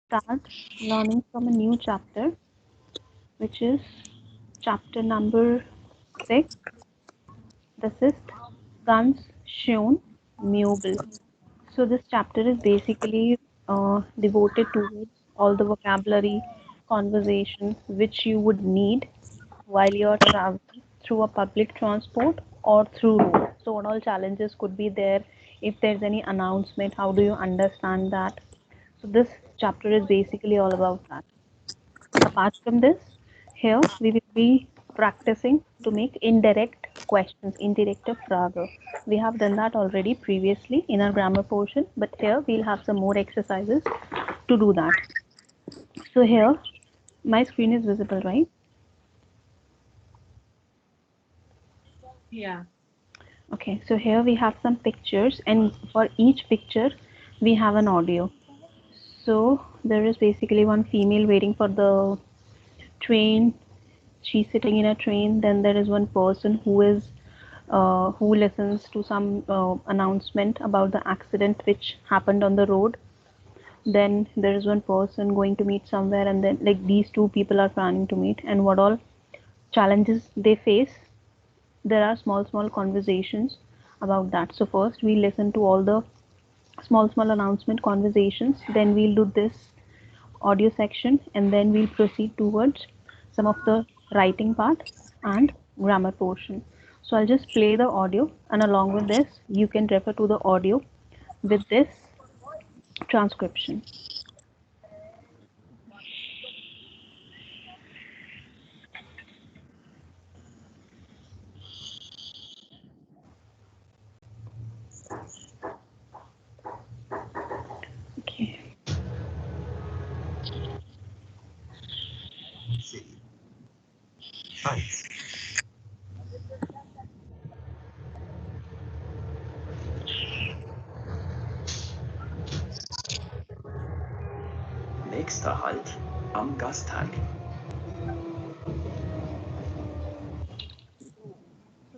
start learning from a new chapter, which is chapter number 6. This is Ganz schön Möbel. So this chapter is basically devoted towards all the vocabulary, conversation which you would need while you're traveling through a public transport or through road. So what all challenges could be there? If there's any announcement, how do you understand that? So this chapter is basically all about that. Apart from this, here we will be practicing to make indirect questions, indirekte Frage. We have done that already previously in our grammar portion, but here we'll have some more exercises to do that. So here, my screen is visible, right? Yeah. Okay, so here we have some pictures, and for each picture, we have an audio. So there is basically one female waiting for the train. She's sitting in a train. Then there is one person who listens to some announcement about the accident which happened on the road. Then there is one person going to meet somewhere, and then like these two people are planning to meet, and what all challenges they face. There are small conversations about that. So first we listen to all the small announcement conversations. Then we'll do this audio section, and then we'll proceed towards some of the writing part and grammar portion. So I'll just play the audio, and along with this you can refer to the audio with this transcription. Okay. 10. 1. Nächster Halt am Gasteig.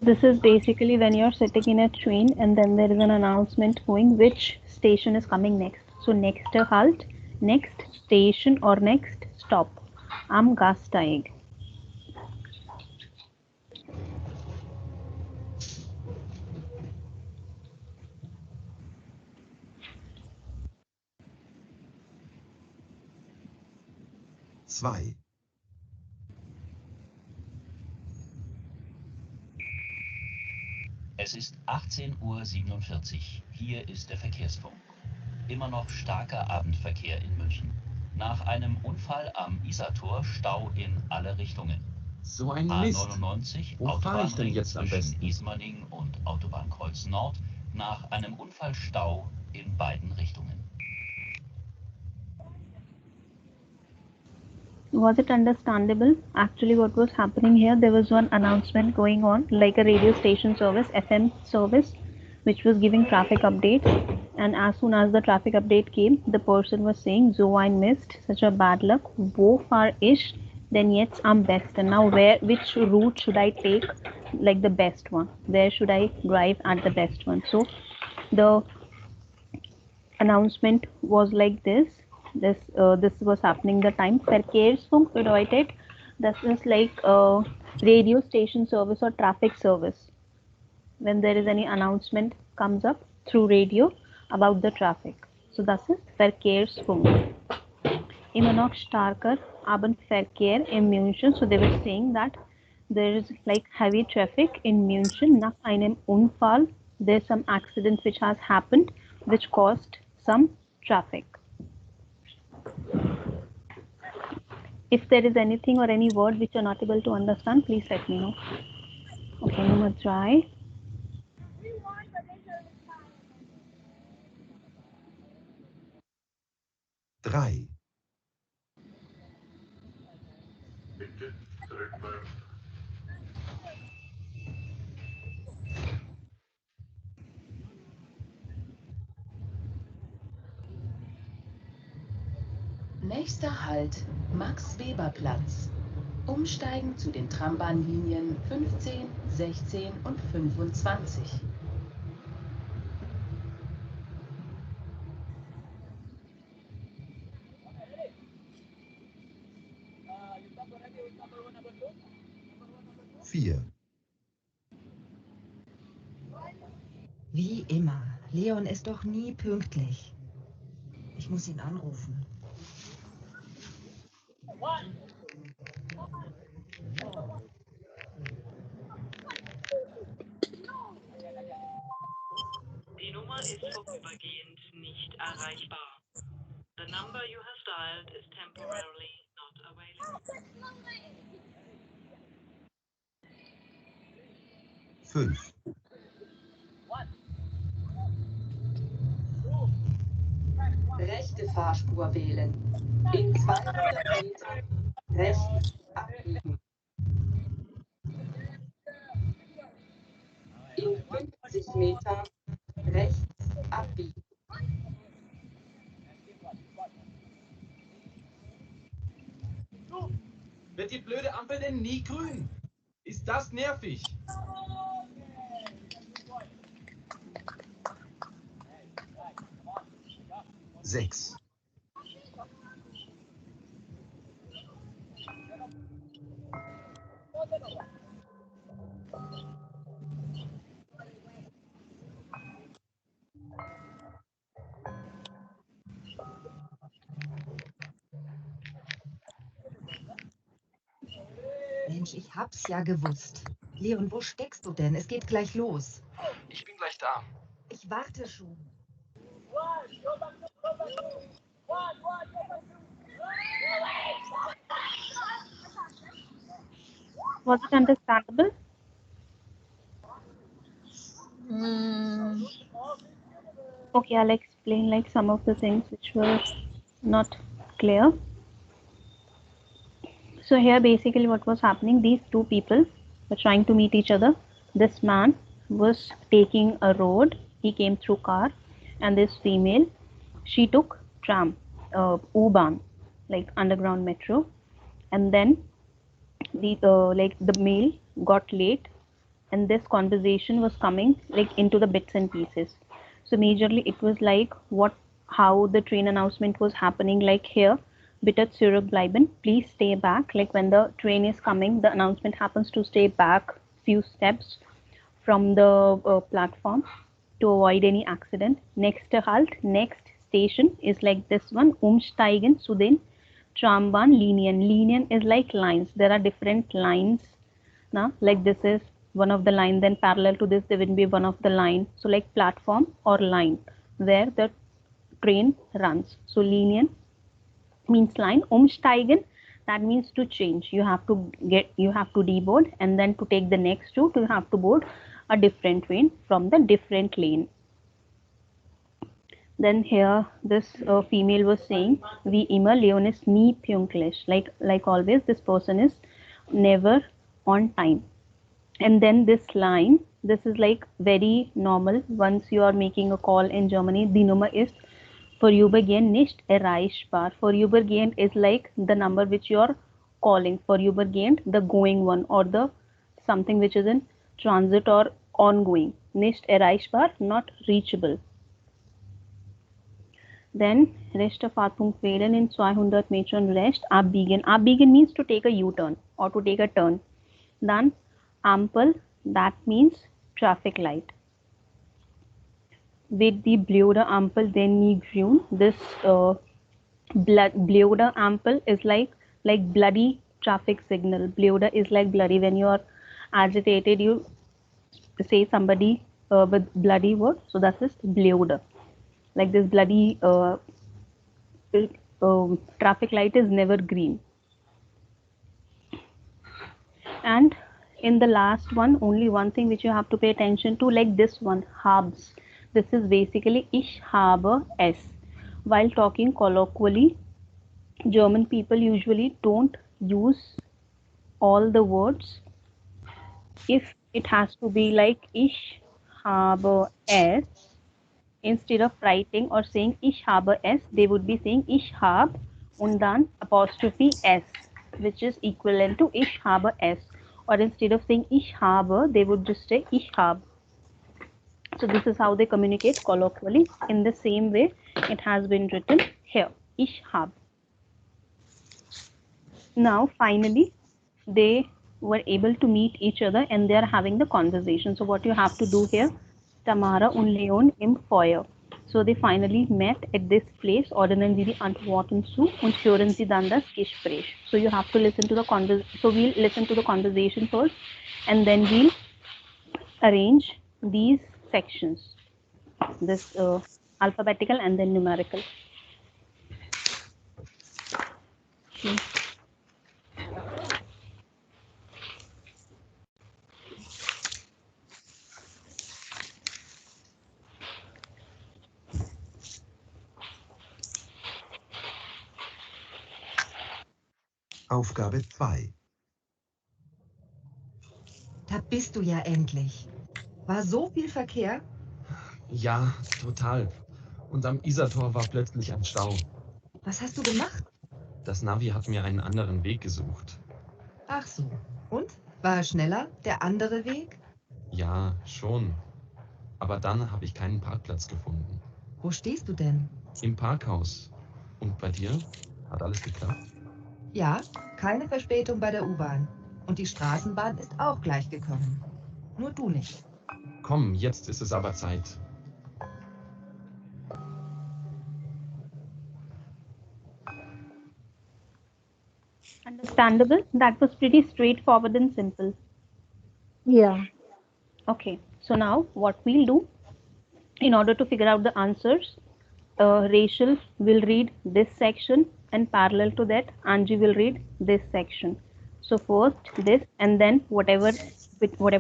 This is basically when you're sitting in a train and then there is an announcement going which station is coming next. So next halt, next station or next stop. Am Gasteig. 2. Es ist 18:47 Uhr. Hier ist der Verkehrsfunk. Immer noch starker Abendverkehr in München. Nach einem Unfall am Isartor Stau in alle Richtungen. So ein Mist. A99 Wo fahre ich denn Autobahnring jetzt am zwischen besten? Ismaning und Autobahnkreuz Nord. Nach einem Unfall Stau in beiden Richtungen. Was it understandable? Actually, what was happening here, there was one announcement going on, like a radio station service, FM service, which was giving traffic updates. And as soon as the traffic update came, the person was saying, so I missed such a bad luck. Wo far ish? Then jetzt am besten. Now, which route should I take? Like the best one. Where should I drive at the best one? So, the announcement was like this. This was happening the time Verkehrsfunk bedeutet. This is like a radio station service or traffic service when there is any announcement comes up through radio about the traffic. So das ist Verkehrsfunk. Immer noch starker Abendverkehr in München. So they were saying that there is like heavy traffic in München nach einem Unfall. There's some accident which has happened which caused some traffic. If there is anything or any word which you're not able to understand, please let me know. Okay, Nummer 3. Drei. Nächster Halt Max-Weber-Platz. Umsteigen zu den Trambahnlinien 15, 16 und 25. 4. Wie immer. Leon ist doch nie pünktlich. Ich muss ihn anrufen. Die Nummer ist vorübergehend nicht erreichbar. The number you have dialed is temporarily not available. 5. Rechte Fahrspur wählen. In 200 Metern rechts abbiegen. In 50 Metern rechts abbiegen. Wird die blöde Ampel denn nie grün? Ist das nervig? Sechs. Mensch, ich hab's ja gewusst. Leon, wo steckst du denn? Es geht gleich los. Ich bin gleich da. Ich warte schon. Was it understandable? Okay, I'll explain like some of the things which were not clear. So here basically what was happening, these two people were trying to meet each other. This man was taking a road, he came through car, and this female, she took tram, U-Bahn, like underground metro, and then the male got late, and this conversation was coming like into the bits and pieces. So majorly it was like how the train announcement was happening, like here, bitte zurückbleiben, please stay back. Like when the train is coming, the announcement happens to stay back few steps from the platform to avoid any accident. Next halt, next station is like this one, umsteigen zu den Trambahn-Linien. Linien is like lines. There are different lines. Now, like this is one of the line, then parallel to this there will be one of the line. So like platform or line where the train runs. So Linien means line. Umsteigen, that means to change. You have to deboard, and then to take the next route you have to board a different train from the different lane. Then here this female was saying, wie immer, Leon ist nie pünktlich. Like always, this person is never on time. And then this line, this is like very normal. Once you are making a call in Germany, die Nummer ist vorübergehend nicht erreichbar. Vorübergehend is like the number which you are calling. Vorübergehend, the going one, or the something which is in transit or ongoing. Nicht erreichbar, not reachable. Then rechte Fahrpunkt wählen in 200 Metern rechts abbiegen. Abbiegen means to take a U-turn or to take a turn. Then Ampel, that means traffic light. With the blöde Ampel then nie grün. This blöde Ampel is like bloody traffic signal. Blöde is like bloody. When you are agitated, you say somebody with bloody word. So that is blöde. Like this bloody traffic light is never green. And in the last one, only one thing which you have to pay attention to, like this one, hab's. This is basically ich habe es. While talking colloquially, German people usually don't use all the words. If it has to be like ich habe es, instead of writing or saying ich habe es, they would be saying ich hab und dann apostrophe s, which is equivalent to ich habe es. Or instead of saying ich habe, they would just say ich hab. So this is how they communicate colloquially. In the same way, it has been written here, ich hab. Now finally, they were able to meet each other and they are having the conversation. So what you have to do here, Tamara und Leon im Feuer. So they finally met at this place, ordnen sie die Antworten zu und hören sie dann das Gespräch. So you have to listen to the conversation. So we'll listen to the conversation first and then we'll arrange these sections, this alphabetical and then numerical. Okay. Aufgabe 2. Da bist du ja endlich. War so viel Verkehr? Ja, total. Und am Isartor war plötzlich ein Stau. Was hast du gemacht? Das Navi hat mir einen anderen Weg gesucht. Ach so. Und? War schneller, der andere Weg? Ja, schon. Aber dann habe ich keinen Parkplatz gefunden. Wo stehst du denn? Im Parkhaus. Und bei dir? Hat alles geklappt? Ja, keine Verspätung bei der U-Bahn. Und die Straßenbahn ist auch gleich gekommen. Nur du nicht. Komm, jetzt ist es aber Zeit. Understandable? That was pretty straightforward and simple. Yeah. Okay, so now what we'll do, in order to figure out the answers, Rachel will read this section and parallel to that, Angie will read this section. So first this and then whatever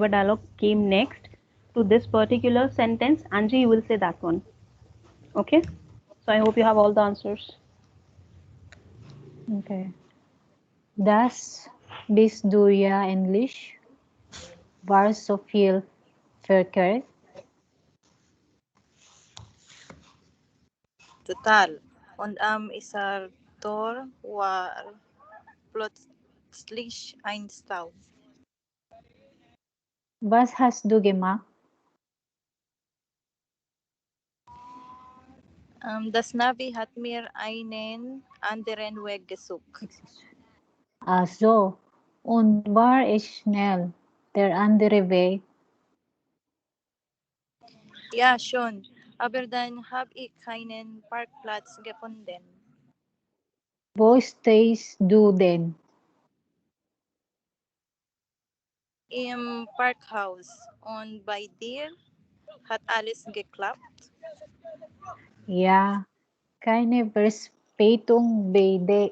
dialogue came next to this particular sentence, Angie, you will say that one. Okay, so I hope you have all the answers. Okay. Das bist du ja endlich. War so viel Verkehr. Total. Und am Isartor war plötzlich ein Stau. Was hast du gemacht? Das Navi hat mir einen anderen Weg gesucht. Ach so. Und war es schnell, der andere Weg? Ja, schon. Aber dann habe ich keinen Parkplatz gefunden. Wo stehst du denn? Im Parkhaus. Und bei dir hat alles geklappt? Ja, keine Verspätung bei der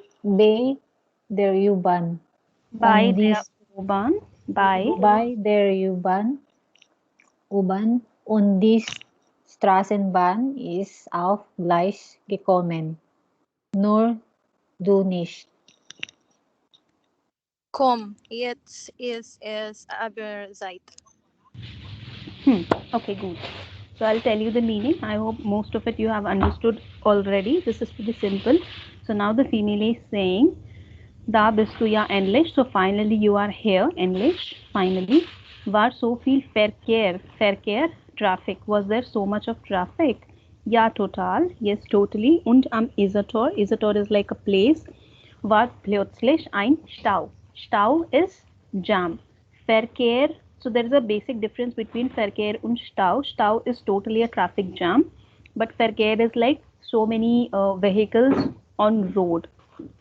U-Bahn. Bei Und der U-Bahn, bei der U-Bahn und die Straßenbahn ist auch gleich gekommen. Nur du nicht. Komm, jetzt ist es aber Zeit. Okay, good. So I'll tell you the meaning. I hope most of it you have understood already. This is pretty simple. So now the female is saying, Da bist du ja endlich. So finally you are here, endlich. Finally. War so viel Verkehr. Verkehr, traffic. Was there so much of traffic? Ja, total. Yes, totally. Und am Isartor. Isartor is like a place. War plötzlich ein Stau. Stau is jam. Verkehr. So there is a basic difference between Verkehr and Stau. Stau is totally a traffic jam, but Verkehr is like so many vehicles on road.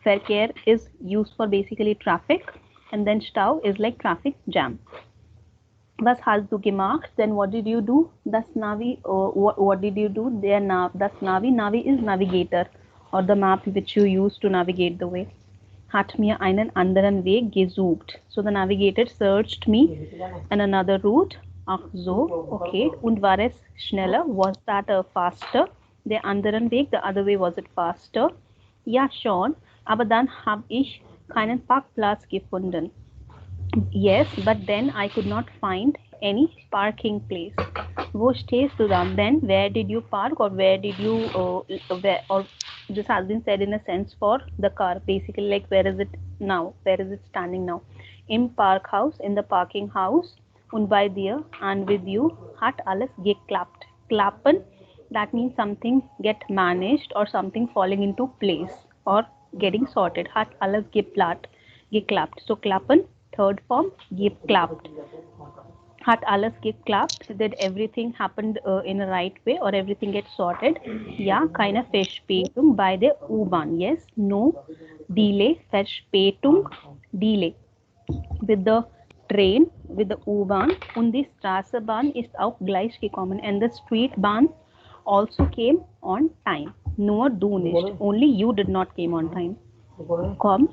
Verkehr is used for basically traffic, and then Stau is like traffic jam. Was hast du gemacht? Then what did you do? Das Navi. What did you do? Das Navi. Navi is navigator or the map which you use to navigate the way. Hat mir einen anderen Weg gesucht. So the navigator searched me and another route. Ach so, okay. Und war es schneller? Was that faster? Der anderen Weg, the other way, was it faster? Ja, schon. Aber dann habe ich keinen Parkplatz gefunden. Yes, but then I could not find any parking place. Wo stehst du dann? Then where did you park, or where did you or this has been said in a sense for the car, basically like where is it now, where is it standing now? Im Parkhaus, in the parking house. Und bei dir, and with you, hat alles geklappt. Klappen, that means something get managed or something falling into place or getting sorted. Hat alles geklappt. So klappen, third form, geklappt. Hat alles geklappt? Did everything happened in a right way or everything gets sorted? Ja, keine Verspätung bei der U-Bahn. Yes, no delay, Verspätung, delay. With the train, with the U-Bahn und die Straßenbahn ist auch gleich gekommen and the street bahn also came on time. Nur du nicht. Only you did not came on time. Komm,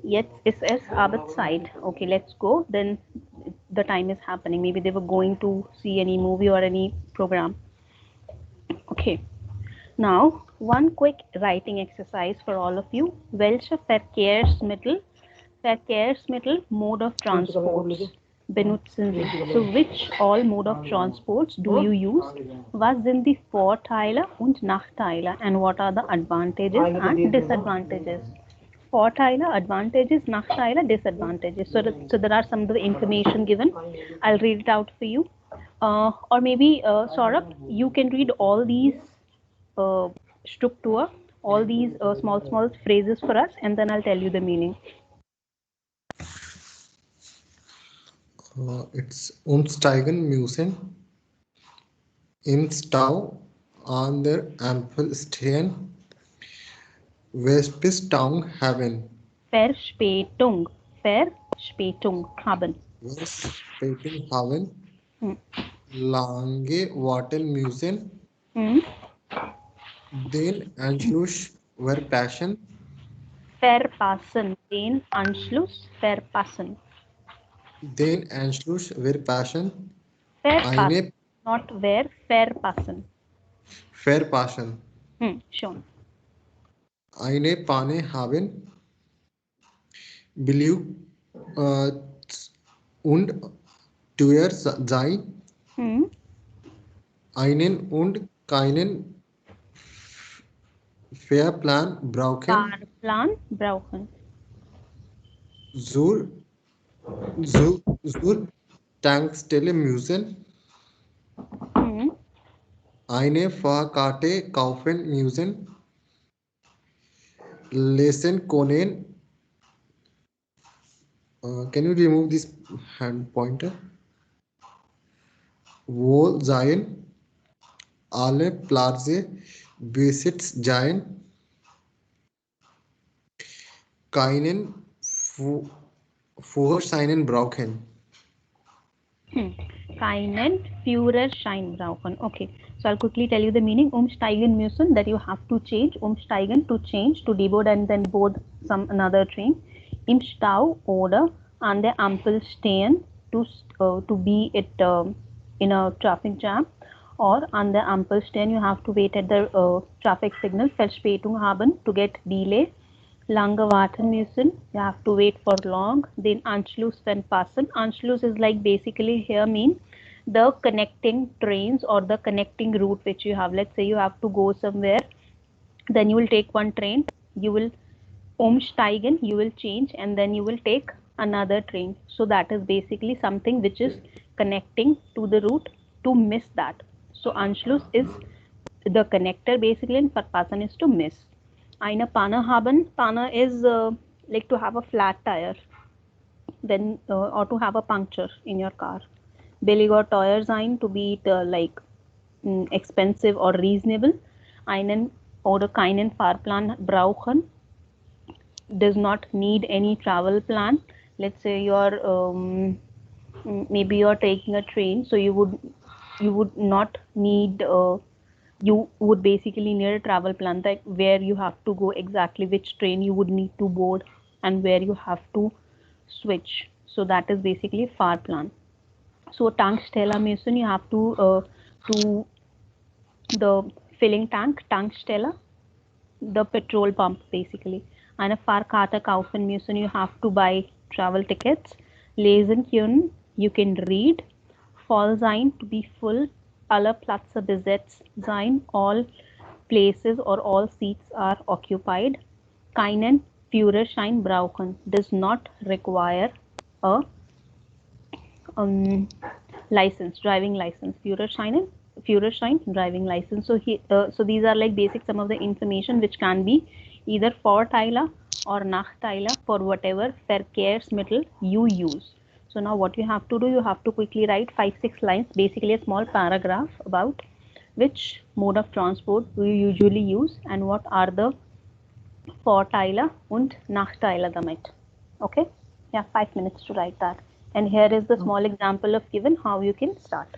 jetzt ist es Arbeitszeit. Okay, let's go. Then the time is happening. Maybe they were going to see any movie or any program. Okay. Now, one quick writing exercise for all of you. Welche Verkehrsmittel, mode of transports benutzen Sie? So, which all mode of transports do you use? Was sind die Vorteile und Nachteile? And what are the advantages and disadvantages? Vorteile, advantages, Nachteile, disadvantages. So there are some of the information given. I'll read it out for you. Or maybe, Saurabh, you can read all these Struktur, all these small phrases for us, and then I'll tell you the meaning. It's umsteigen müssen, im Stau, an der Ampel stehen, Verspätung haben. Verspätung haben. Verspätung haben. Lange warten müssen. Den Anschluss verpassen. Verpassen. Den Anschluss verpassen. Den Anschluss verpassen. Verpassen. Not where, verpassen. Verpassen. Schon. Eine Panne haben. Billig und teuer sein. Einen und keinen Fahrplan brauchen. Zur Tankstelle müssen. Eine Fahrkarte kaufen müssen. Lesen können. Can you remove this hand pointer? Wohl sein. Alle Plätze Besitz sein. Keinen Führerschein brauchen. Keinen Führerschein brauchen. Okay, so I'll quickly tell you the meaning. Umsteigen müssen, that you have to change. Umsteigen, to change, to deboard and then board another train. Im Stau oder an der Ampel stehen, to be in a traffic jam. Or an der Ampel stehen, you have to wait at the traffic signal. Verspätung haben, to get delay. Lange warten müssen, you have to wait for long. Then Anschluss verpassen. Anschluss is like basically here mean the connecting trains or the connecting route which you have. Let's say you have to go somewhere, then you will take one train, you will umsteigen, you will change, and then you will take another train. So that is basically something which is connecting to the route, to miss that. So Anschluss is the connector basically, and verpassen is to miss. Eine Panne haben. Panne is like to have a flat tire, then or to have a puncture in your car. Billig or teuer sein, to be like expensive or reasonable. Einen oder keinen Fahrplan brauchen, does not need any travel plan. Let's say you're maybe you're taking a train, so you would not need you would basically need a travel plan, like where you have to go exactly, which train you would need to board, and where you have to switch. So that is basically Fahrplan. So Tankstelle müssen, you have to the filling tank, Tankstelle, the petrol pump basically. Eine Fahrkarte kaufen müssen, you have to buy travel tickets. Lesen können, you can read. Voll sein, to be full. Alle Plätze besetzt sein, all places or all seats are occupied. Keinen Führerschein brauchen, does not require a license, driving license. Führerschein, driving license. So so these are like basic some of the information which can be either Vorteile or Nachteile for whatever Verkehrsmittel you use. So now what you have to do, you have to quickly write 5-6 lines, basically a small paragraph about which mode of transport we usually use and what are the Vorteile und Nachteile damit. Okay? Yeah, 5 minutes to write that. And here is the small example of given how you can start.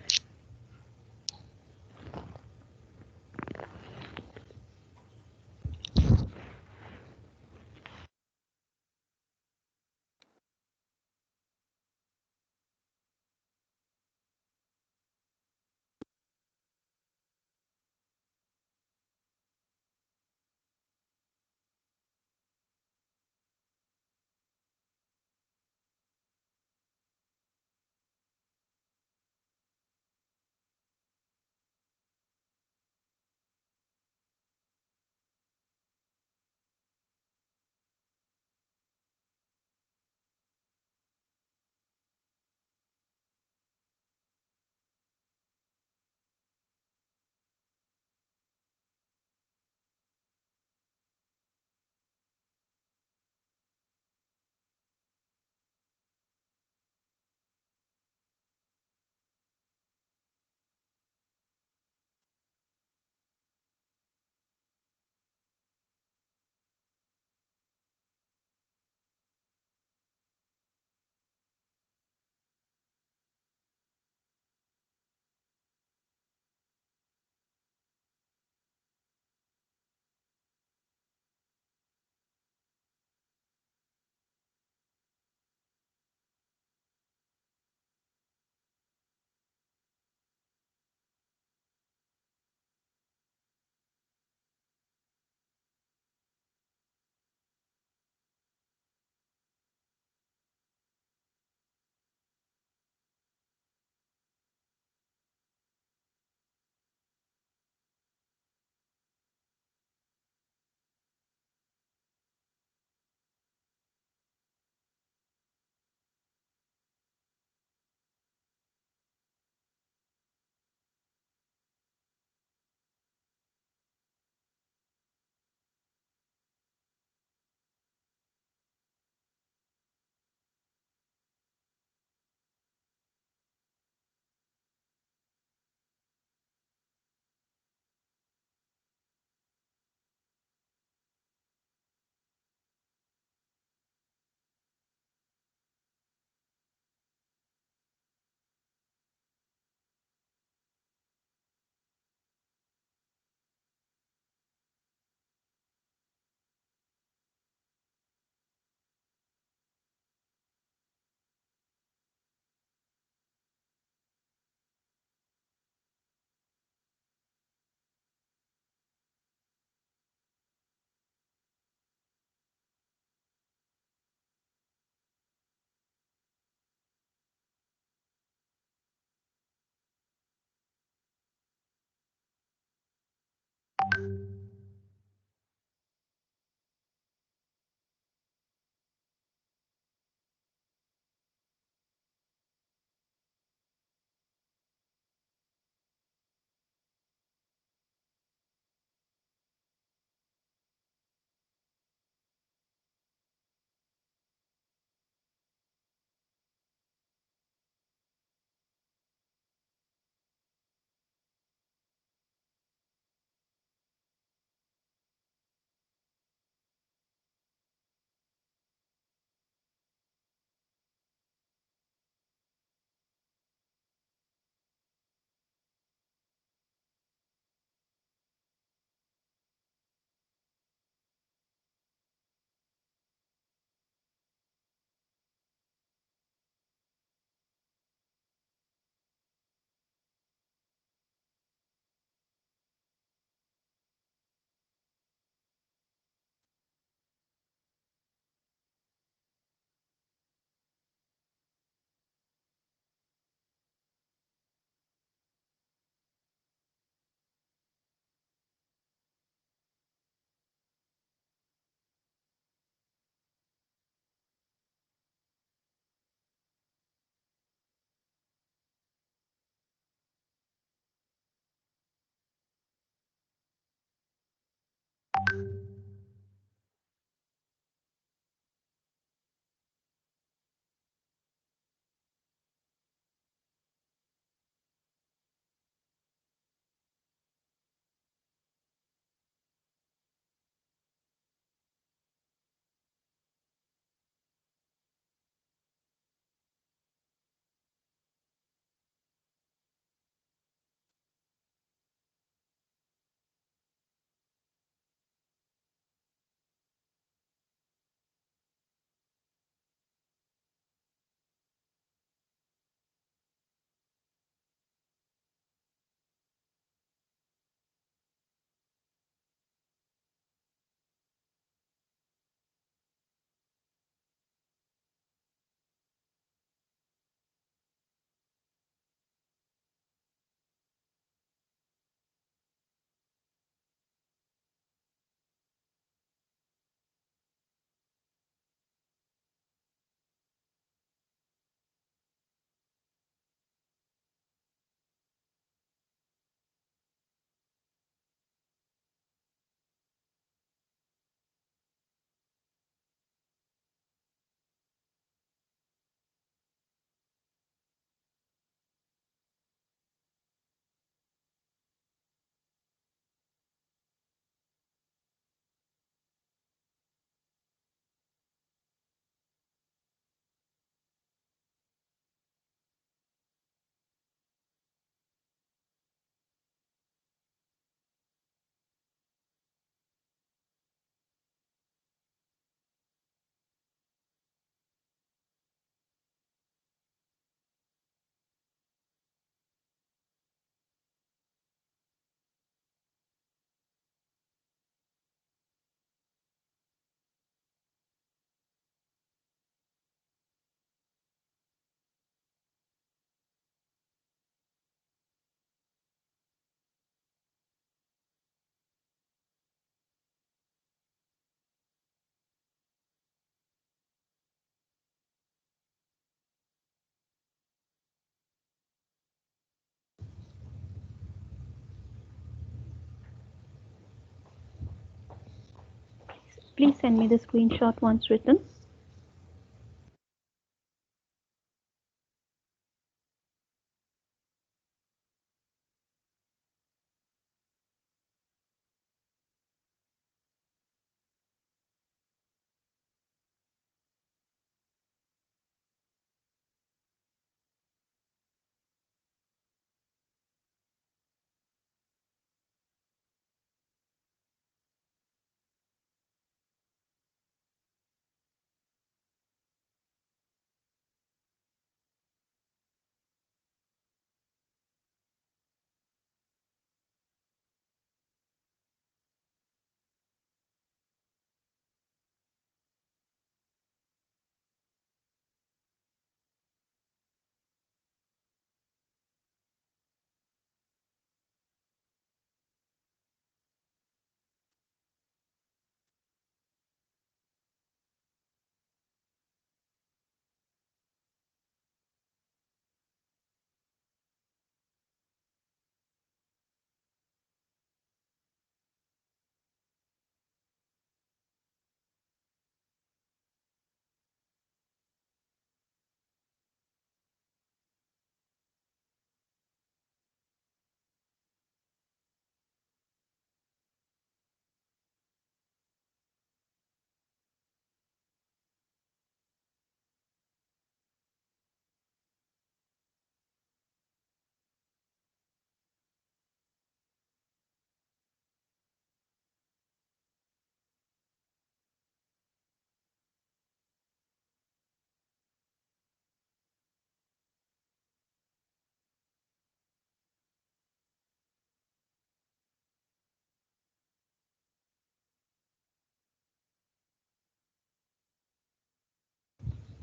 Please send me the screenshot once written.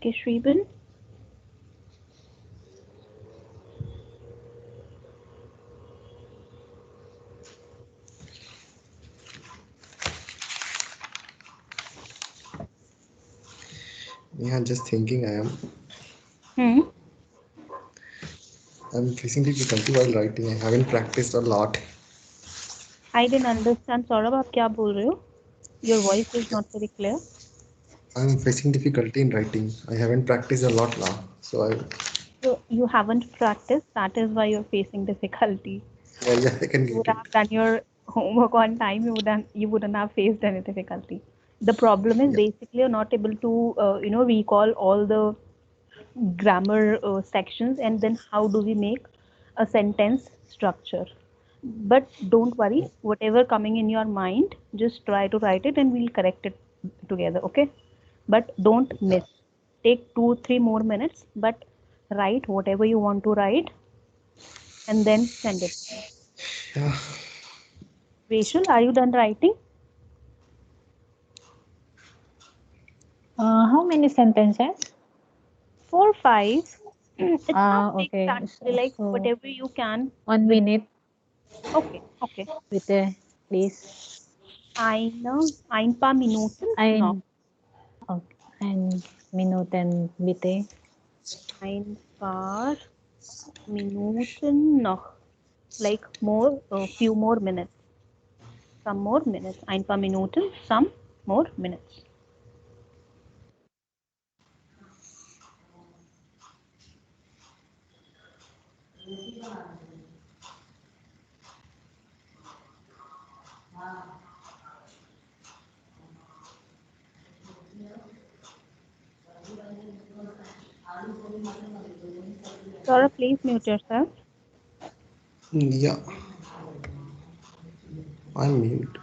Okay, Shriban. Yeah, just thinking Hmm. I'm facing difficulty while writing. I haven't practiced a lot. I didn't understand. Saurabh, आप क्या बोल रहे हो? Your voice is not very clear. I'm facing difficulty in writing. I haven't practiced a lot now. So So you haven't practiced. That is why you're facing difficulty. yeah, I can You get would it. have done your homework on time. You wouldn't have faced any difficulty. The problem is Yeah. basically you're not able to recall all the grammar sections, and then how do we make a sentence structure. But don't worry, whatever coming in your mind, just try to write it and we'll correct it together, okay? But don't miss. Take 2 3 more minutes, but write whatever you want to write and then send it. Yeah. Rachel, are you done writing? How many sentences? 4 5. It's not big, Okay. actually, like So whatever you can. 1 minute Okay, okay. bitte, please. Ein paar Minuten noch. Okay, ein Minuten bitte. Ein paar Minuten noch. Like more, a few more minutes. Some more minutes. Ein paar Minuten, some more minutes. Laura, please mute yourself. Yeah. I'm mute.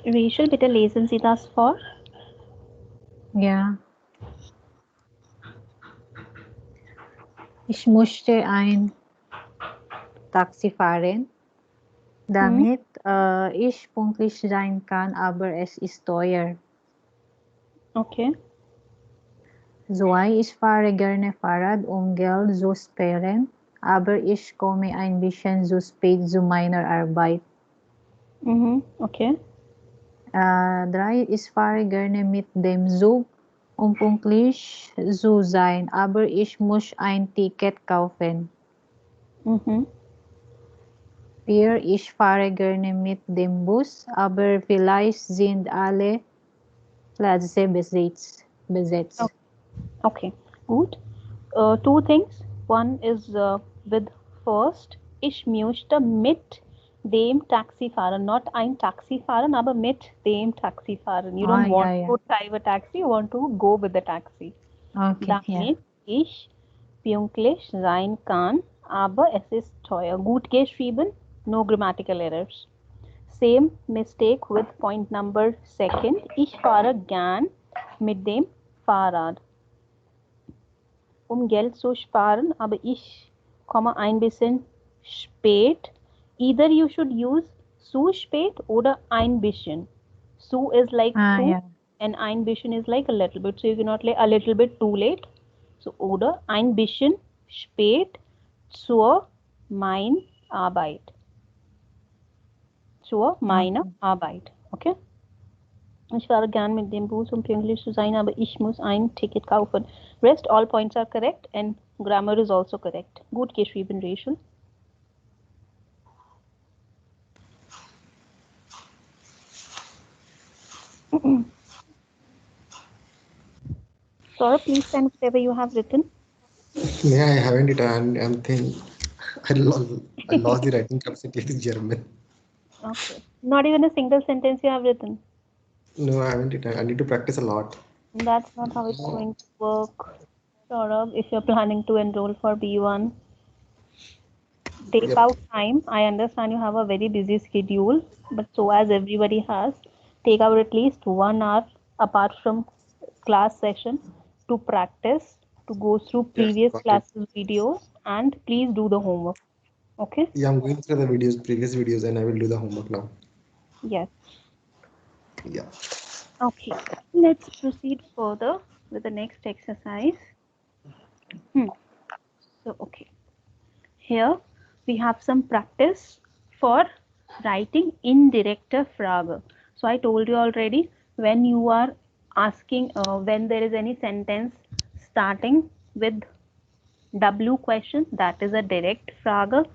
Rachel, bitte lesen Sie das vor. Ja. Ich musste ein Taxi fahren, damit ich pünktlich sein kann, aber es ist teuer. Okay. 2. Ich fahre gerne Fahrrad, um Geld zu sparen, aber ich komme ein bisschen zu spät zu meiner Arbeit. Okay. 3. Ich fahre gerne mit dem Zug, um pünktlich zu sein, aber ich muss ein Ticket kaufen. 4. Ich fahre gerne mit dem Bus, aber vielleicht sind alle Plätze besetzt. Okay, good. Two things. One is with first, ich möchte mit dem Taxi fahren, not ein Taxi fahren, aber mit dem Taxi fahren. You don't want to drive a taxi, you want to go with the taxi. Okay, Damit ich pünktlich sein kann, aber es ist teuer. Gut geschrieben, no grammatical errors. Same mistake with point number second. Ich fahre gern mit dem Fahrrad. Geld zu sparen, aber ich komme ein bisschen spät. Either you should use zu spät oder ein bisschen. Zu is like zu and ein bisschen is like a little bit. So you cannot like a little bit too late. So oder ein bisschen spät zur mein Arbeit. Zur meiner Arbeit. Okay? Ich fahre gern mit dem Bus, pünktlich zu sein, aber ich muss ein Ticket kaufen. Rest all points are correct and grammar is also correct. Gut geschrieben, Rachel. Saurabh, please send whatever you have written. Yeah, I haven't it, and I'm thinking I lost the writing capacity to German. Okay. Not even a single sentence you have written. No, I haven't it. I need to practice a lot. That's not how it's going to work, Saurabh. If you're planning to enroll for B1, take out time. I understand you have a very busy schedule, but so as everybody has, take out at least 1 hour apart from class session to practice, to go through previous classes videos, and please do the homework. Okay? Yeah, I'm going through the previous videos, and I will do the homework now. Yes. Yeah. Okay. Let's proceed further with the next exercise. So, okay. Here we have some practice for writing indirekte Frage. So I told you already, when you are asking, when there is any sentence starting with W question, that is a direct Frage,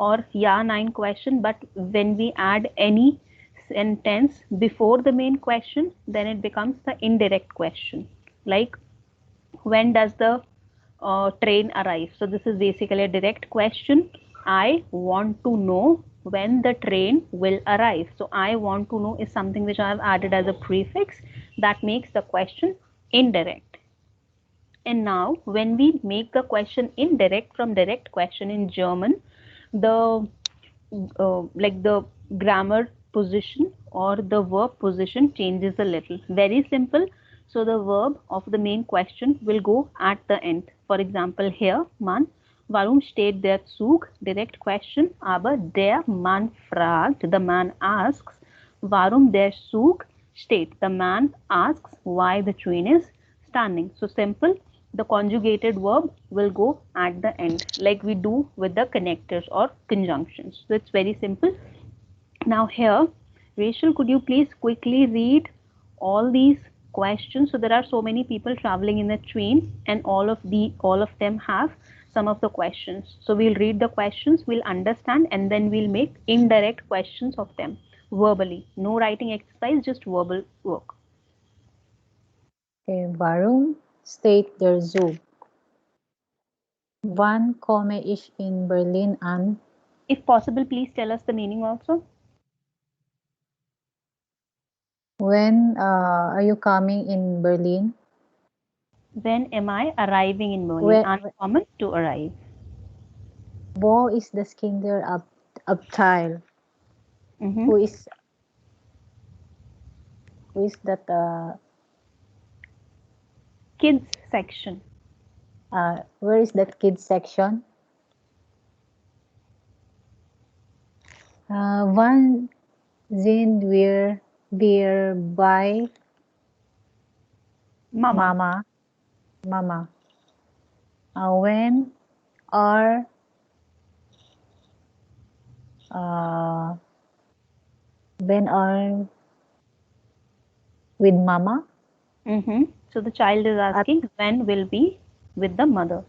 or Ja, Nein question. But when we add any sentence before the main question, then it becomes the indirect question. Like, when does the train arrive? So this is basically a direct question. I want to know when the train will arrive. So I want to know is something which I have added as a prefix that makes the question indirect. And now when we make the question indirect from direct question in German, the like the grammar position or the verb position changes a little. Very simple. So the verb of the main question will go at the end. For example, here, Mann, warum steht der Zug? Direct question. Aber der Mann fragt, the man asks, warum der Zug steht? The man asks why the train is standing. So simple. The conjugated verb will go at the end, like we do with the connectors or conjunctions. So it's very simple. Now here, Rachel, could you please quickly read all these questions? So there are so many people traveling in the train, and all of them have some of the questions. So we'll read the questions, we'll understand, and then we'll make indirect questions of them verbally. No writing exercise, just verbal work. Okay, warum steht der Zug? Wann komme ich in Berlin an? If possible, please tell us the meaning also. When are you coming in Berlin? When am I arriving in Berlin? Uncommon, to arrive. Wo ist das Kinderabteil? Who is Who is that? Kids section. Where is that kids section? Wann sind wir bei Mama. Mama? When are with Mama? So the child is asking when will be with the mother.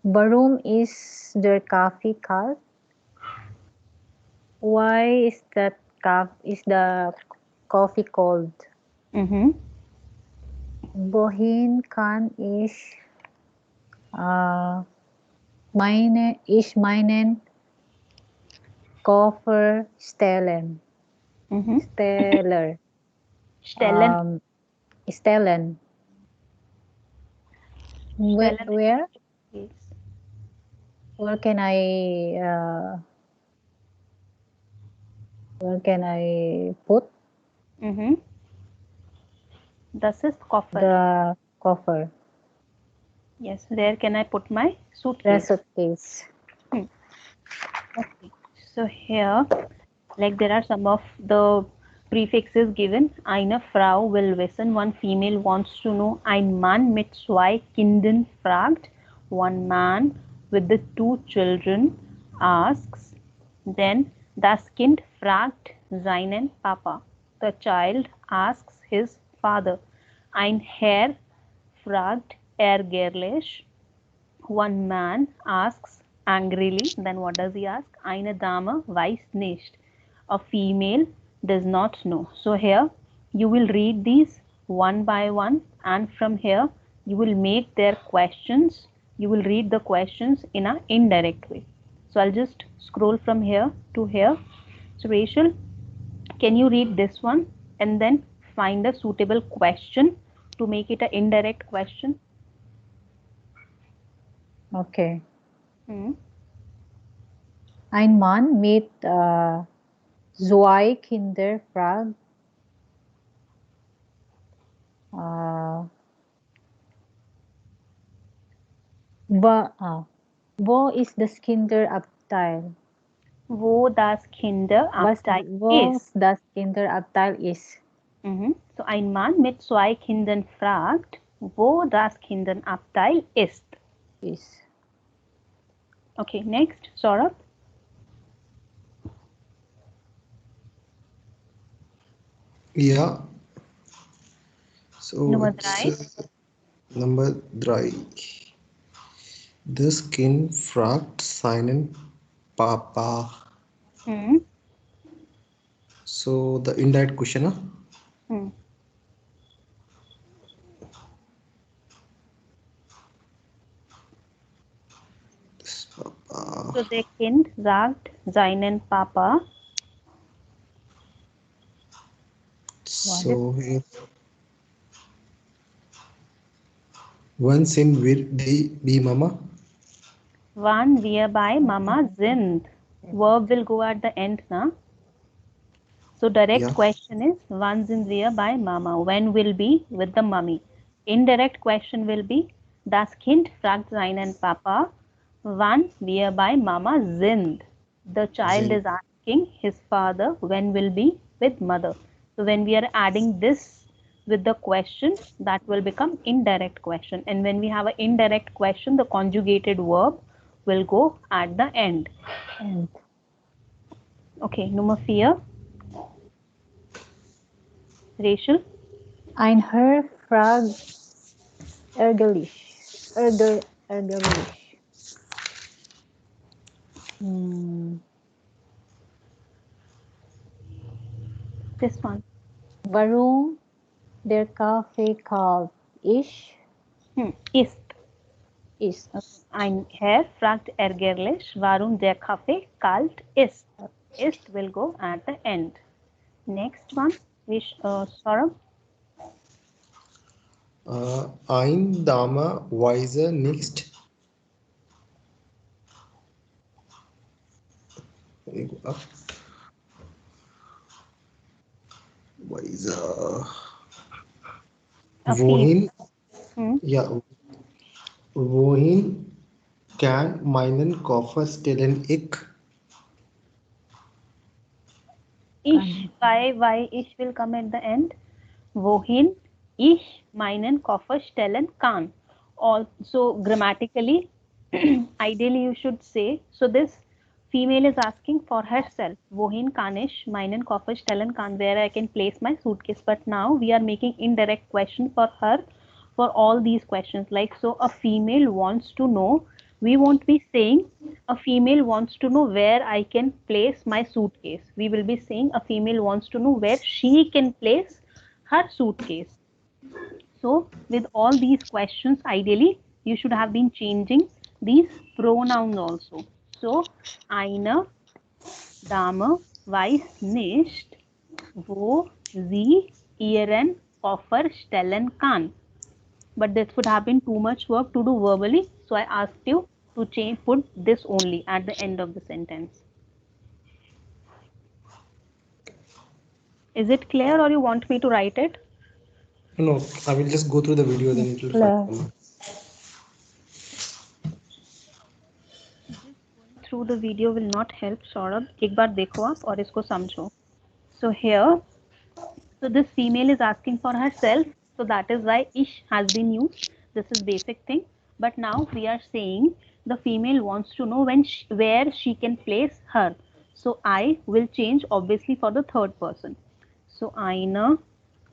Warum ist der Kaffee kalt? Why is the coffee cold? Wohin kann ich meinen Koffer stellen? Stellen. Where? Yes. Where can I put? Das ist Koffer. The coffer. Yes, where can I put my The suitcase? suitcase. Okay. So here, like there are some of the prefixes given. Eine Frau will wissen. One female wants to know. Ein Mann mit zwei Kindern fragt. One man with the two children asks. Then das Kind fragt seinen Papa. The child asks his father. Ein Herr fragt ärgerlich. One man asks angrily. Then what does he ask? Eine Dame weiß nicht. A female does not know. So here you will read these one by one, and from here you will make their questions. You will read the questions in an indirect way. So I'll just scroll from here to here. So Rachel, can you read this one and then find a suitable question to make it an indirect question? Okay. Ein Mann mit zwei Kindern fragt, wo ist das Kinderabteil? Wo das Kinderabteil Wo ist. das Kinderabteil ist. So ein Mann mit zwei Kindern fragt, wo das Kinderabteil ist. Okay, next, Saurabh. Yeah. So Nummer it's, Nummer 3. Das Kind fragt seinen Papa. So the indirect question, huh? So der Kind sagt seinen Papa. So here, wann sind wir bei Mama? Wann wir bei Mama sind. Verb will go at the end, na? So direct question is, wann sind wir bei Mama? When will be with the mummy? Indirect question will be, das Kind fragt seinen Papa, wann wir bei Mama sind. The child is asking his father when will be with mother. So when we are adding this with the question, that will become indirect question. And when we have an indirect question, the conjugated verb will go at the end. Okay, Nummer 4. Rachel? Ein Herr fragt ärgerlich. This one. Warum der Kaffee kalt ist? Ist. Ein Herr fragt ärgerlich, warum der Kaffee kalt ist. Ist will go at the end. Next one, Saurabh. Ein Dame weiß nicht. What is A wohin? female. Yeah, wohin can meinen Koffer stellen ich? Ich, why ich will come at the end. Wohin ich meinen Koffer stellen kann. Also grammatically, ideally you should say, so this female is asking for herself. Wohin kann ich meinen Koffer stellen kann, where I can place my suitcase. But now we are making indirect question for her for all these questions. Like, so a female wants to know, we won't be saying a female wants to know where I can place my suitcase. We will be saying a female wants to know where she can place her suitcase. So with all these questions, ideally, you should have been changing these pronouns also. So, eine Dame weiß nicht, wo sie ihren Koffer stellen kann. But this would have been too much work to do verbally, so I asked you to put this only at the end of the sentence. Is it clear, or you want me to write it? No, I will just go through the video, then it will fine. Through the video will not help, Saurabh. एक बार देखो आप और इसको समझो. So here, so this female is asking for herself, so that is why ish has been used. This is basic thing. But now we are saying the female wants to know where she can place her. So I will change obviously for the third person. So eine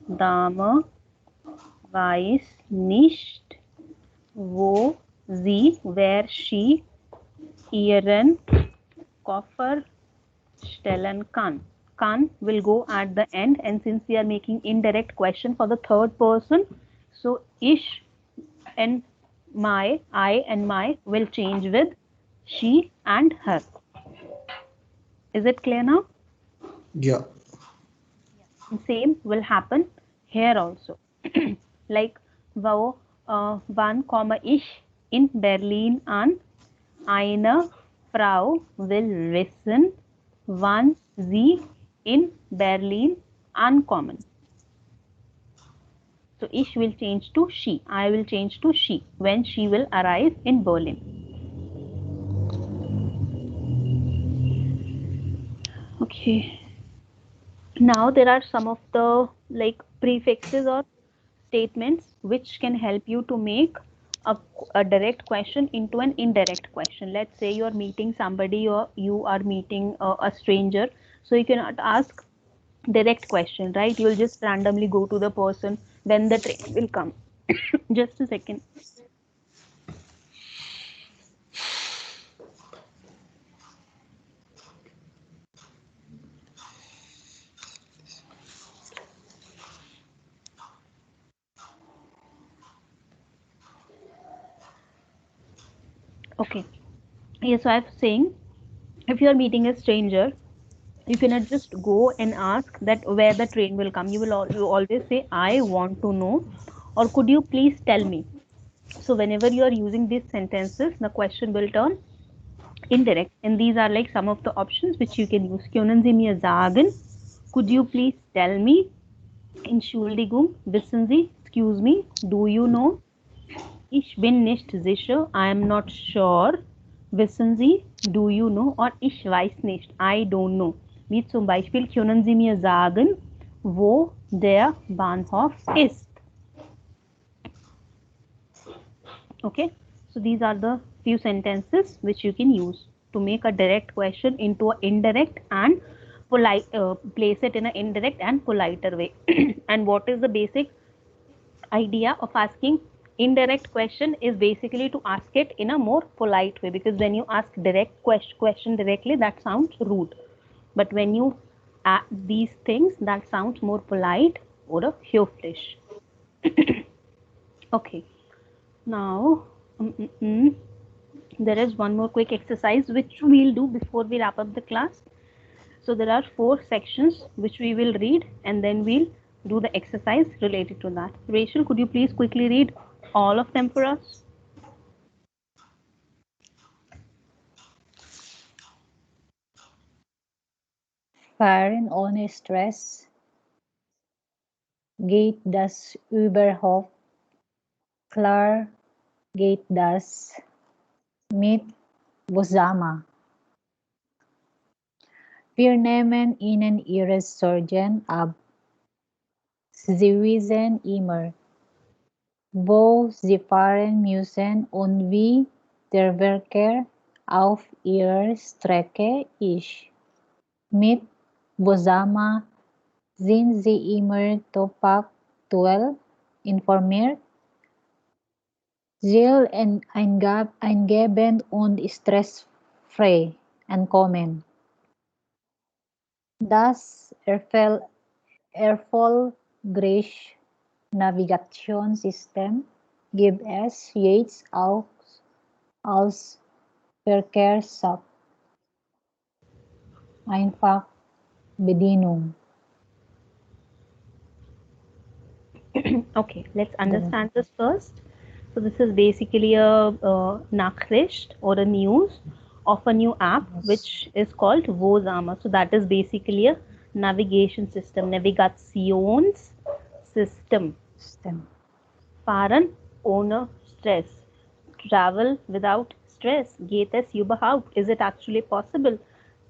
Dame weiß nicht, wo sie, where she ihren Koffer stellen kann. Kann will go at the end, and since we are making indirect question for the third person, so ish and my, I and my will change with she and her. Is it clear now? Yeah. Same will happen here also. Like wo wann komme ich in Berlin an? Eine Frau will wissen, wann sie in Berlin ankommen. So ich will change to she. I will change to she when she will arrive in Berlin. Okay. Now there are some of the like prefixes or statements which can help you to make a direct question into an indirect question. Let's say you are meeting somebody or you are meeting a stranger, so you cannot ask direct question, right? You'll just randomly go to the person when the train will come. Just a second. Okay. Yes, so I was saying, if you are meeting a stranger, you cannot just go and ask that where the train will come. You always say, I want to know, or could you please tell me? So whenever you are using these sentences, the question will turn indirect, and these are like some of the options which you can use. Können Sie mir sagen? Could you please tell me? Entschuldigung, wissen Sie? Excuse me, do you know? Ich bin nicht sicher, I am not sure. Wissen Sie? Do you know? Or ich weiß nicht, I don't know. Wie zum Beispiel, können Sie mir sagen, wo der Bahnhof ist? Okay, so these are the few sentences which you can use to make a direct question into an indirect and polite, place it in an indirect and politer way. And what is the basic idea of asking indirect question is basically to ask it in a more polite way, because when you ask direct question directly, that sounds rude, but when you add these things, that sounds more polite or höflich. Okay, now there is one more quick exercise which we'll do before we wrap up the class. So there are 4 sections which we will read, and then we'll do the exercise related to that. Rachel, could you please quickly read all of them for us? Fahren ohne Stress. geht das Überhaupt? Klar geht das mit Bosama. Wir nehmen Ihnen Ihre Sorgen ab. Sie wissen immer, wo Sie fahren müssen und wie der Verkehr auf Ihrer Strecke ist. Mit Bosama sind Sie immer topaktuell informiert. Ziel eingeben und stressfrei ankommen. Das erfolgreiche Navigationssystem gibt es jetzt auch als Verkehrsapp. Einfach Bedienung. Okay, let's understand this first. So this is basically a Nachricht or a news of a new app which is called Vozama. So that is basically a navigation system, Navigationssystem. Fahren ohne Stress. Travel without stress. Geht es überhaupt? Is it actually possible?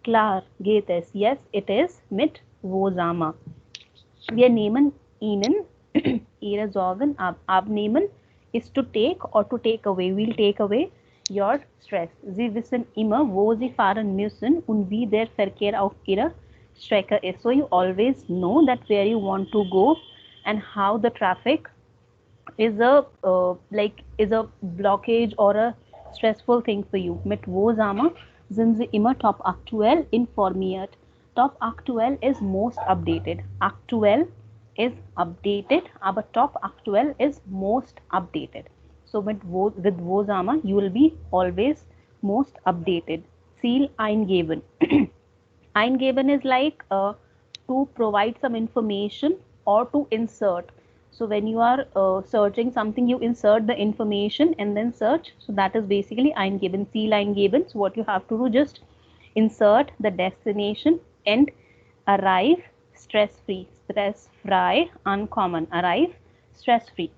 Klar, geht es. Yes, it is mit Vozama. Wir nehmen Ihnen Ihre Sorgen ab. Abnehmen is to take or to take away. We'll take away your stress. Sie wissen immer, wo Sie fahren müssen und wie der Verkehr auf Ihrer Strecke ist. So you always know that where you want to go and how the traffic is a blockage or a stressful thing for you. Mit Vozama sind Sie immer top aktuell informiert. Top aktuell is most updated. Aktuell is updated, aber top aktuell is most updated. So with Vozama, you will be always most updated. Ziel eingeben. Eingeben is like to provide some information or to insert. So when you are searching something, you insert the information and then search. So that is basically eingeben, Ziel eingeben. So what you have to do, just insert the destination and arrive stress-free. Stressfrei, uncommon. Arrive stress-free.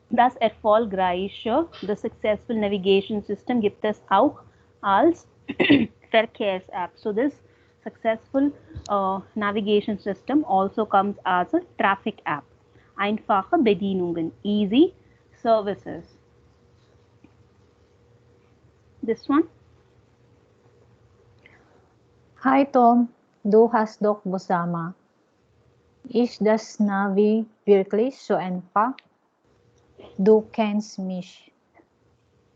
Das erfolgreiche, the successful navigation system gibt es auch als Verkehrs-App. So this successful navigation system also comes as a traffic app. Einfache Bedienungen, easy services. This one. Hi Tom, du hast doch Bosama. Ist das Navi wirklich so einfach? Du kennst mich.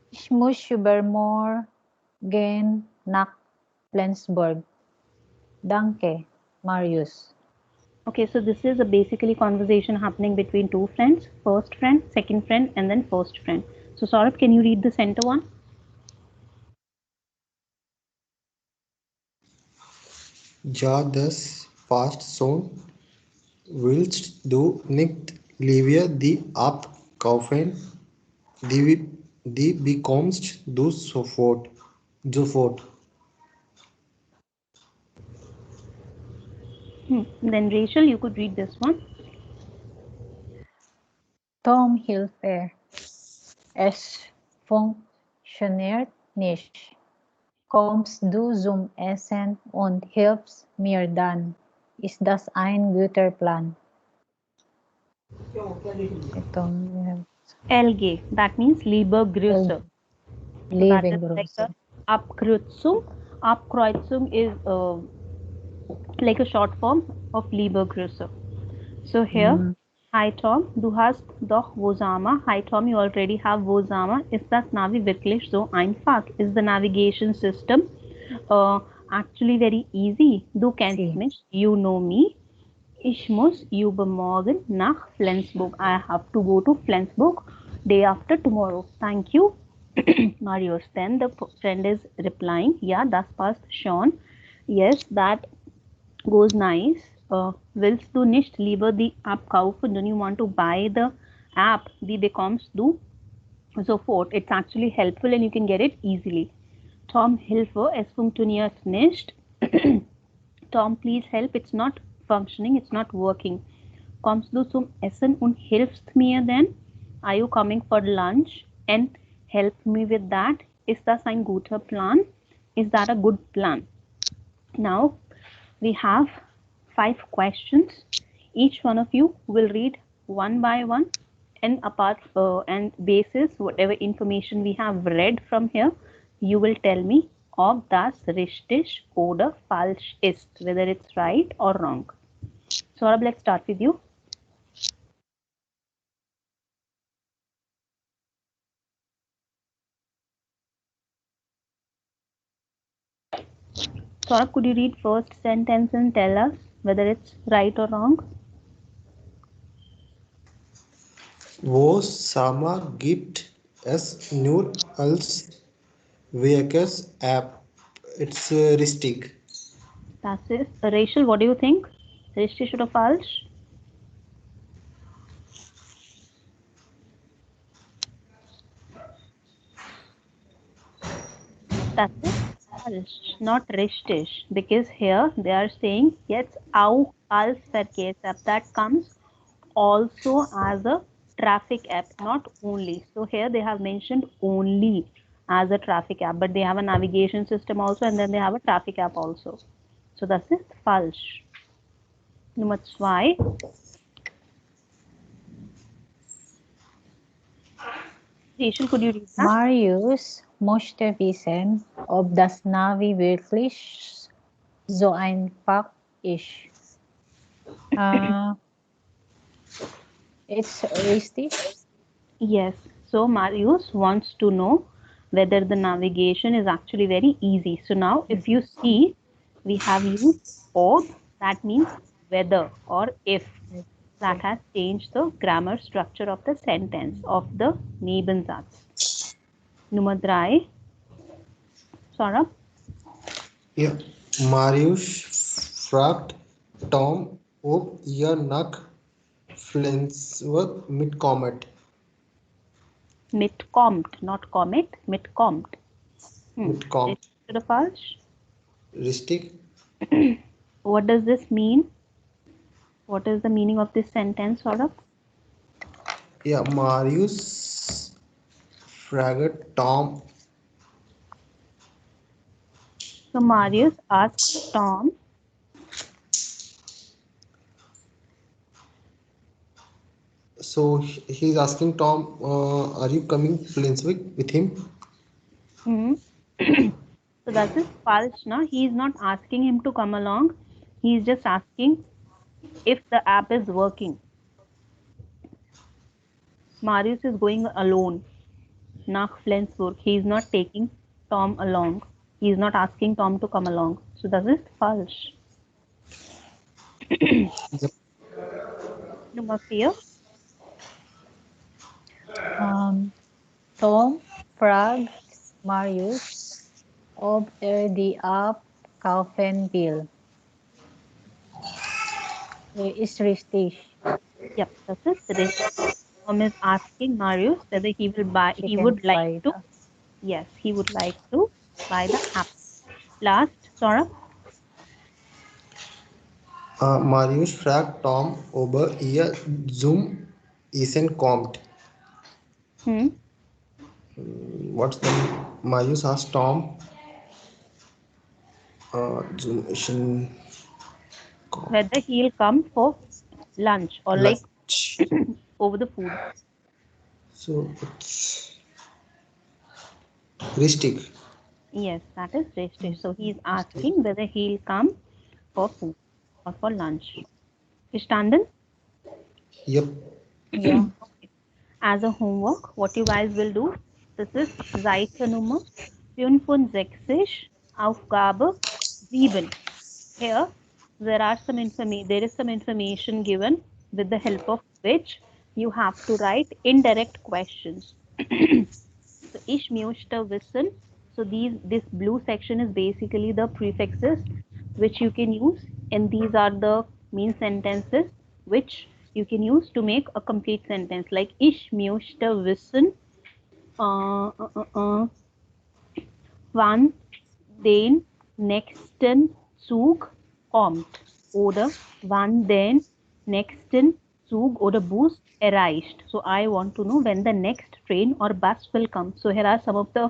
Ich muss übermorgen nach Flensburg. Danke, Marius. Okay, so this is a basically conversation happening between two friends. First friend, second friend, and then first friend. So Saurabh, can you read the center one? Ja, das passt schon. Willst du nicht lieber die App kaufen? Die bekommst du sofort. Then Rachel, you could read this one. Tom Hilfe. Es funktioniert nicht. Kommst du zum Essen und hilfst mir dann? Ist das ein guter Plan? LG, that means Lieber Grüße. So that is like a Abkürzung. Abkreuzung is like a short form of Lieber Grüße. So here, hi Tom, du hast doch Vozama. Hi Tom, you already have Vozama. Ist das Navi wirklich so einfach? Is the navigation system actually very easy? Du kennst mich, you know me. Ich muss übermorgen nach Flensburg. I have to go to Flensburg day after tomorrow. Thank you, Marius. Then the friend is replying, yeah, das passt schon. Yes, that goes nice. Willst du nicht lieber die App kaufen? Don't you want to buy the app? Die bekommst du sofort. It's actually helpful and you can get it easily. Tom, Hilfe, es funktioniert nicht. Tom, please help. It's not functioning. It's not working. Kommst du zum Essen und hilfst mir denn? Are you coming for lunch and help me with that? Ist das ein guter Plan? Is that a good plan? Now we have 5 questions. Each one of you will read one by one, and apart and basis whatever information we have read from here, you will tell me ob das richtig oder falsch ist, whether it's right or wrong. Saurabh, let's start with you. Saurabh, could you read first sentence and tell us whether it's right or wrong? Wo Sama gibt es nur als Vehicle App. It's richtig. Das ist Rachel, what do you think? Richtig oder falsch? Das ist falsch, not richtig, because here they are saying jetzt auch als Verkehrsapp. That comes also as a traffic app, not only. So here they have mentioned only as a traffic app, but they have a navigation system also, and then they have a traffic app also. So das ist falsch. Nummer 2. Rachel, could you read that? Marius möchte wissen, ob das Navi wirklich so einfach ist. It's richtig. Yes. So Marius wants to know whether the navigation is actually very easy. So now if you see, we have used ob, that means whether or if. That has changed the grammar structure of the sentence of the Nebensatz. Nummer 3. Saurabh? Ja. Marius fragt Tom, ob ihr nach Flensburg mitkommt. Mitkommt, not comet, mitkommt. Mitkommt. Richtig oder falsch? Richtig. What does this mean? What is the meaning of this sentence, Saurabh? Ja, Marius fragt Tom. So Marius asks Tom, So he's asking Tom, are you coming Flensburg with him? So that is false, no? He is not asking him to come along. He is just asking if the app is working. Marius is going alone nach Flensburg. He is not taking Tom along. He is not asking Tom to come along. So das ist falsch. Nummer 4. Tom fragt Marius, ob die App kaufen will. Ist richtig. Yep, das ist richtig. Tom is asking Marius whether he will buy. He would like to. Yes, he would like to buy the app. Last, Saurabh. Marius fragt Tom, ob ihr zum Essen kommt. What's the Marius asked Tom? Zum Essen Whether he'll come for lunch or like over the food. So it's richtig. Yes, that is richtig. So he is asking whether he'll come for food or for lunch. Verstanden? Yep. Yeah. As a homework, what you guys will do, this is Seite Nummer 65, Aufgabe 7. Here, there is some information given with the help of which you have to write indirect questions. So, ich möchte wissen. So this blue section is basically the prefixes which you can use, and these are the main sentences which you can use to make a complete sentence. Like ich möchte wissen, wann den nächsten Zug kommt oder wann den nächsten Zug oder Bus erreicht. So I want to know when the next train or bus will come. So here are some of the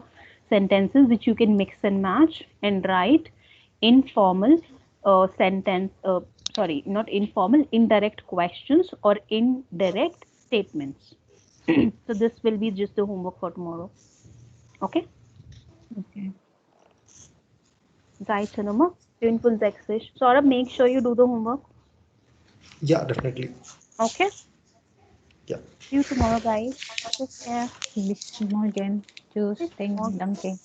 sentences which you can mix and match and write informal not informal, indirect questions or indirect statements. So this will be just the homework for tomorrow. Okay? Okay. Seite Nummer 65. Saurabh, make sure you do the homework. Yeah, definitely. Okay? Yeah. See you tomorrow, guys. Take care. Bis morgen. Tschüss. Bis morgen. Danke.